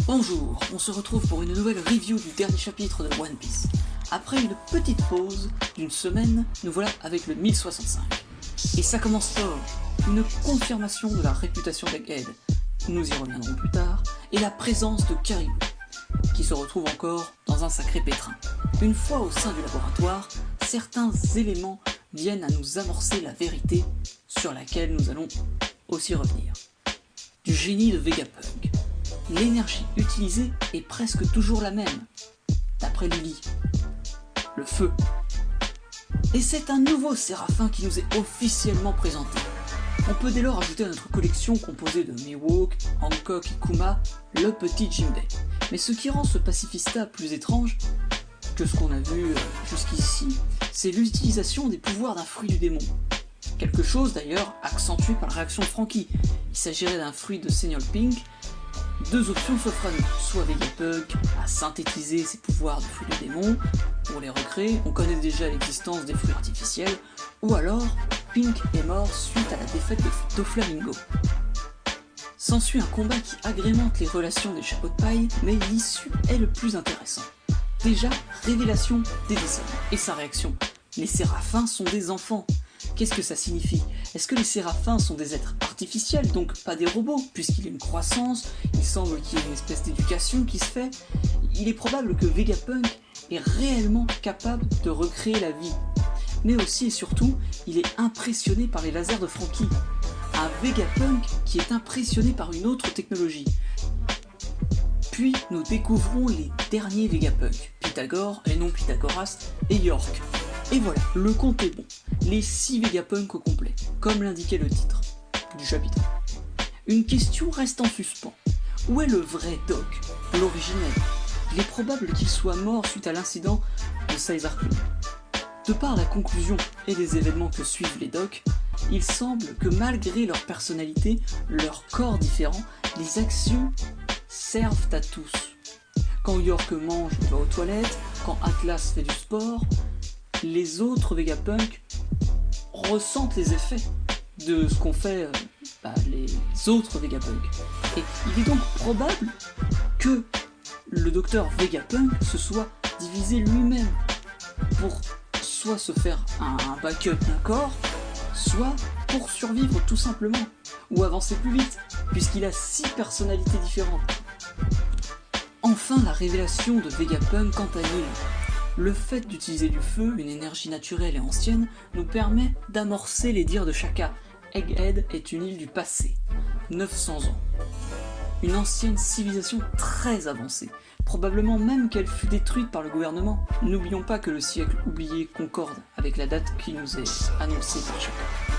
Bonjour, on se retrouve pour une nouvelle review du dernier chapitre de One Piece. Après une petite pause d'une semaine, nous voilà avec le 1065. Et ça commence fort, une confirmation de la réputation d'Egghead, nous y reviendrons plus tard, et la présence de Caribou, qui se retrouve encore dans un sacré pétrin. Une fois au sein du laboratoire, certains éléments viennent à nous amorcer la vérité sur laquelle nous allons aussi revenir. Du génie de Vegapunk. L'énergie utilisée est presque toujours la même, d'après Lily. Le feu. Et c'est un nouveau Séraphin qui nous est officiellement présenté. On peut dès lors ajouter à notre collection composée de Mihawk, Hancock et Kuma, le petit Jinbei. Mais ce qui rend ce pacifista plus étrange que ce qu'on a vu jusqu'ici, c'est l'utilisation des pouvoirs d'un fruit du démon. Quelque chose d'ailleurs accentué par la réaction de Franky. Il s'agirait d'un fruit de Senior Pink. Deux options s'offrent à nous, soit Vegapunk à synthétiser ses pouvoirs de fruits de démon, pour les recréer, on connaît déjà l'existence des fruits artificiels, ou alors Pink est mort suite à la défaite de Doflamingo. S'ensuit un combat qui agrémente les relations des chapeaux de paille, mais l'issue est le plus intéressant. Déjà, révélation des descendants, et sa réaction. Les séraphins sont des enfants. Qu'est-ce que ça signifie? Est-ce que les séraphins sont des êtres artificiels, donc pas des robots? Puisqu'il y a une croissance, il semble qu'il y ait une espèce d'éducation qui se fait. Il est probable que Vegapunk est réellement capable de recréer la vie. Mais aussi et surtout, il est impressionné par les lasers de Franky. Un Vegapunk qui est impressionné par une autre technologie. Puis nous découvrons les derniers Vegapunk, Pythagore et non Pythagoras et York. Et voilà, le compte est bon. Les 6 Vegapunk au complet, comme l'indiquait le titre du chapitre. Une question reste en suspens. Où est le vrai Doc, l'originel? Il est probable qu'il soit mort suite à l'incident de Caesar Club. De par la conclusion et les événements que suivent les Docs, il semble que malgré leur personnalité, leur corps différent, les actions servent à tous. Quand York mange, il va aux toilettes, quand Atlas fait du sport, les autres Vegapunk ressentent les effets de ce qu'ont fait les autres Vegapunk. Et il est donc probable que le docteur Vegapunk se soit divisé lui-même pour soit se faire un backup d'un corps, soit pour survivre tout simplement, ou avancer plus vite, puisqu'il a 6 personnalités différentes. Enfin, la révélation de Vegapunk quant à lui. Le fait d'utiliser du feu, une énergie naturelle et ancienne, nous permet d'amorcer les dires de Shaka. Egghead est une île du passé, 900 ans. Une ancienne civilisation très avancée, probablement même qu'elle fut détruite par le gouvernement. N'oublions pas que le siècle oublié concorde avec la date qui nous est annoncée par Shaka.